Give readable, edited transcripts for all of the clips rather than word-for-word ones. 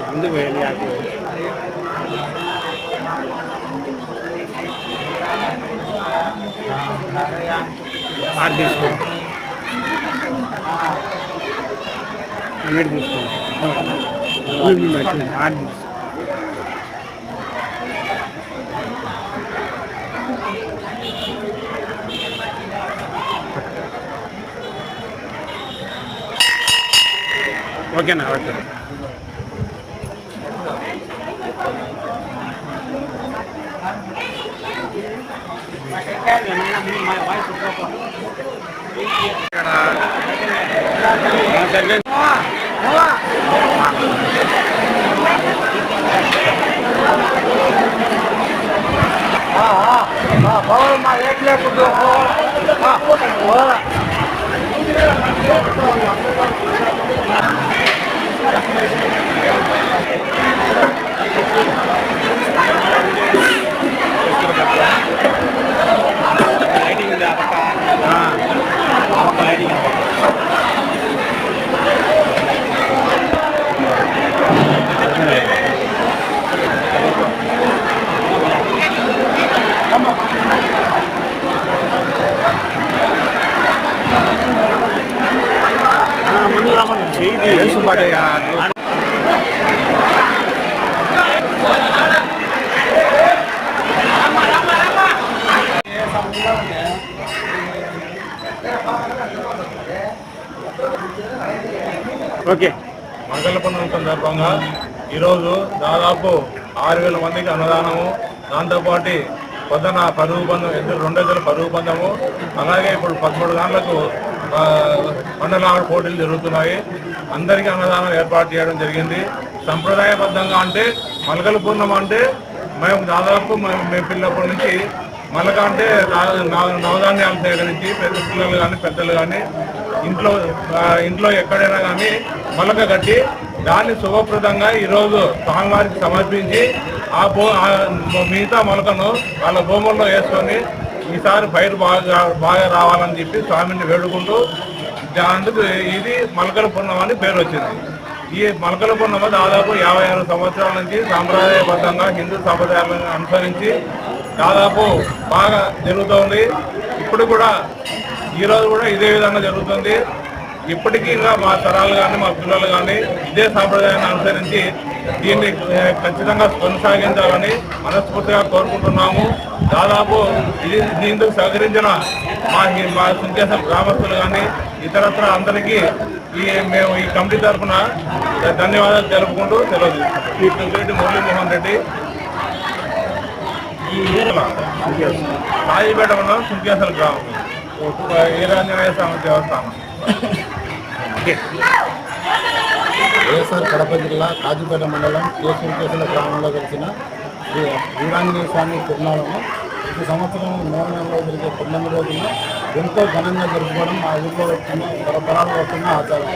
ముందు వేయాలి ఆర్ట్ తీసుకో ఆర్ట్ తీసుకో ఓకేనా ఓకే ఓకే మంగళ పండుగ సందర్భంగా ఈరోజు దాదాపు 6,000 మందికి అన్నదానము, దాంతోపాటు పొద్దున పరుగు పందెం 2 ఎద్దుల పరుగు పందెము, అలాగే ఇప్పుడు 13 గంటలకు పండలాగ పోటీలు జరుగుతున్నాయి. అందరికీ అన్నదానం ఏర్పాటు చేయడం జరిగింది. సంప్రదాయబద్ధంగా అంటే మలకల పూర్ణం అంటే మేము దాదాపు మేము పిల్లప్పటి నుంచి మలక అంటే నవధాన్యాలు సేకరించి పెద్ద పిల్లలు కానీ పెద్దలు కానీ ఇంట్లో ఎక్కడైనా కానీ మలక కట్టి దాన్ని శుభప్రదంగా ఈరోజు స్వామివారికి సమర్పించి మిగతా మొలకను వాళ్ళ భూముల్లో వేసుకొని ఈసారి పైరు బాగా రావాలని చెప్పి స్వామిని వేడుకుంటూ అందుకు ఇది మలకల పూర్ణం అని పేరు వచ్చింది. ఈ మలకల పూర్ణమ దాదాపు 56 సంవత్సరాల నుంచి సాంప్రదాయబద్ధంగా హిందూ సంప్రదాయాలను అనుసరించి దాదాపు బాగా జరుగుతుంది. ఇప్పుడు కూడా ఈరోజు కూడా ఇదే విధంగా జరుగుతుంది. ఇప్పటికీ ఇంకా మా తరాలు కానీ మా పిల్లలు కానీ ఇదే సాంప్రదాయాన్ని అనుసరించి దీన్ని ఖచ్చితంగా కొనసాగించాలని మనస్ఫూర్తిగా కోరుకుంటున్నాము. దాదాపు దీనికి సహకరించిన మా సుంకేశ్వర గ్రామస్తులు కానీ ఇతరత్ర అందరికీ మేము ఈ కమిటీ తరఫున ధన్యవాదాలు తెలుపుకుంటూ సెలవు తీసుకుంటాం. మురళీమోహన్ రెడ్డి, రాజీపేట మండలం సుంకేశ్వర గ్రామం, వీరాంజనేయ స్వామి దేవస్థానం. వైఎస్ఆర్ కడప జిల్లా కాజీపేట మండలం సుంకేశ్వర గ్రామంలో కలిసిన శ్రీ వీరాంజనేయ స్వామి తిరునాళము ప్రతి సంవత్సరం నెలలో జరిగే 9 రోజులు ఎంతో ఘనంగా జరుపుకోవడం మా ఊళ్ళో వచ్చిన తరతరాలు వస్తున్న ఆచారం.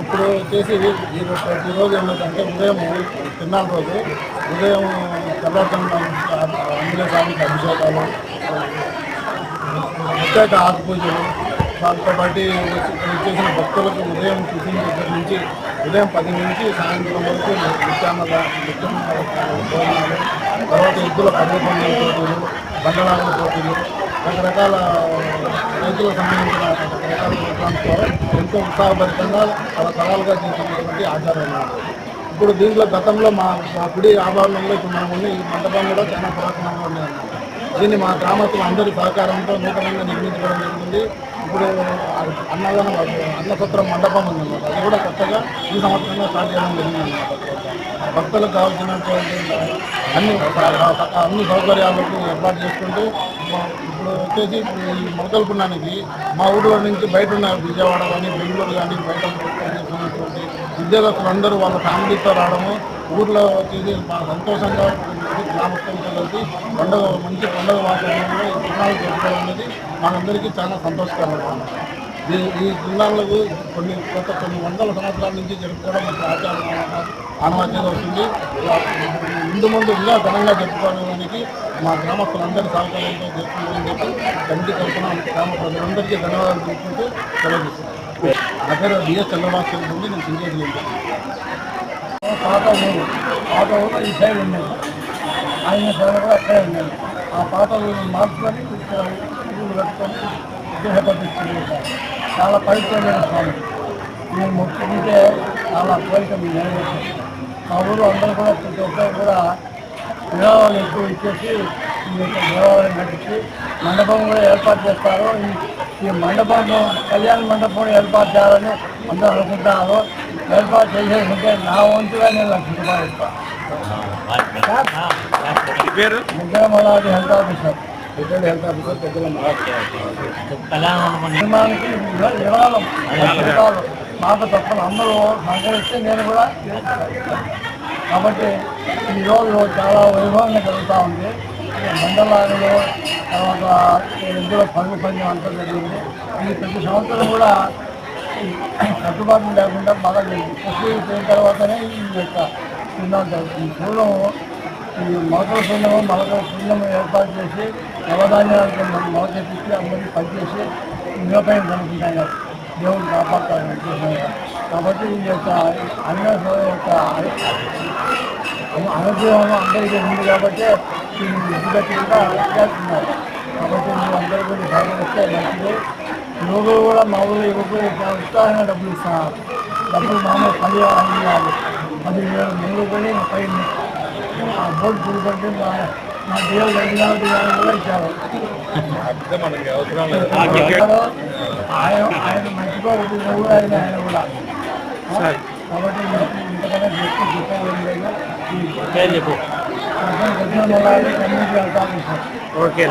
ఇప్పుడు వచ్చేసి ప్రతిరోజు ఏమిటంటే ఉదయం తిరునాళ్ళ రోజు ఉదయం తెల్లవారుజామున ఆంజనేయ స్వామికి అభిషేకాలు, ప్రత్యేక ఆకు పూజలు, దాంతో పాటు వచ్చేసిన భక్తులకు ఉదయం టిఫిన్ దగ్గర నుంచి ఉదయం 10 నుంచి సాయంత్రం వరకు భోజనాలు, తర్వాత ఎద్దుల పర్వతంలో పోటీలు, బండలాగుల పోటీలు, రకరకాల రైతులకు సంబంధించిన రకరకాల ప్రోగ్రామ్స్తో ఎంతో ఉత్సాహభరితంగా తరతరాలుగా చేసినటువంటి ఆచారాలు. ఇప్పుడు దీంట్లో గతంలో మా గుడి ఆభరణంలో ఇప్పుడు మనం ఉన్న ఈ మండపం కూడా చాలా పురాతనంగా ఉండేదన్నమాట. దీన్ని మా గ్రామస్తులు అందరి సహకారంతో నూతనంగా నిర్మించుకోవడం జరిగింది. ఇప్పుడు అన్నసత్రం మండపం ఉందన్నమాట. అది కూడా కొత్తగా ఈ సంవత్సరంలో స్టార్ట్ చేయడం జరిగిందన్నమాట. భక్తులకు కావాల్సినటువంటి అన్ని సౌకర్యాలకు ఏర్పాటు చేసుకుంటూ ఇప్పుడు వచ్చేసి ఈ మొలకల పుణ్యానికి మా ఊళ్ళో నుంచి బయట ఉన్న విజయవాడ కానీ బెంగళూరు కానీ బయట చేస్తున్నటువంటి విద్యార్థులందరూ వాళ్ళ ఫ్యామిలీతో రావడము, ఊర్లో వచ్చేసి సంతోషంగా గ్రామస్తులతో కలిసి మంచి పండుగ వాతావరణంలో ఈ తిరునాళ్ళు జరుపుకోవడం అనేది మనందరికీ చాలా సంతోషకరంగా ఉంది. ఈ తిరునాళ్ళకు కొన్ని వందల సంవత్సరాల నుంచి జరుపుకోవడం మనకు ఆచారం ఆనవాయితీగా వస్తుంది. ముందు ఇంకా ఘనంగా జరుపుకోవడానికి మా గ్రామస్తులందరి సహకారంతో జరుపుకోవాలని చెప్పి కమిటీ తరఫున గ్రామ ప్రజలందరికీ ధన్యవాదాలు తెలుపుకుంటూ సెలవుస్తున్నాను. నా పేరు డిఎస్ చంద్రబాబు ఉంది. నేను సింగేజ్ పాత ఊరు ఈ సైడ్ ఉండేది. ఆయన సైడ్ కూడా అక్కడే ఉండేది. ఆ పాత ఊరు మార్చుకొని ఊరు కట్టుకొని విగ్రహపతిస్తుంది. చాలా పవిత్రమైన స్వామి. నేను మొక్కుకుంటే చాలా కోరిక మీరు నెరవేర్చాను. మా ఊరు అందరూ కూడా ప్రతి ఒక్కరు కూడా విరాళాలు ఎక్కువ ఇచ్చేసి ఈ యొక్క దేవాలయం నడిచి మండపం కూడా ఏర్పాటు చేస్తారు. ఈ మండపం కళ్యాణ మండపం ఏర్పాటు చేయాలని అందరూ అనుకుంటున్నారు. ఏర్పాటు చేసేసుకుంటే నా వంతుగా నేను ₹1,00,000 పేరు నిజమలాది హెల్త్ ఆఫీసర్ హెల్త్ ఆఫీసర్ పెద్దల నిర్మాణానికి విరాళం నాకు తప్పని అందరూ సహకరిస్తే నేను కూడా కాబట్టి ఈరోజు చాలా వైభవంగా జరుగుతూ ఉంది. మండలాలలో తర్వాత ఇందులో పని అంతా జరిగింది. ఈ ప్రతి సంవత్సరం కూడా కట్టుబాట్లు లేకుండా బాగా జరిగింది. పోయిన తర్వాతనే ఈ యొక్క చిన్నాలు జరుగుతుంది. పూర్వం ఈ మొలకల శూన్యం ఏర్పాటు చేసి నవధాన్యాలతో మొలకెత్తించి అందరికీ పనిచేసి నిలపైన జరుగుతుంటాయి. దేవుడు కాపాడుతారు కాబట్టి ఈ యొక్క అన్న యొక్క అనుగ్రహం అందరికీ ఉంది కాబట్టి ఇంటికి కూడా చేస్తున్నారు. కాబట్టి మీరు అందరూ కూడా సహకరిస్తే మంచిది. యువకులు కూడా మా ఊళ్ళో యువకులు ఉత్సాహంగా డబ్బులు ఇస్తున్నారు. డబ్బులు మామూలు 10,000 ముందు కొని పైన బోర్డు చూడుకుంటే మా దేవుడు కూడా ఇచ్చారు. ఆయన మంచిగా కూడా ఆయన కూడా కాబట్టి ఇంతకన్నా చెప్పేది లేదు. ఓకే.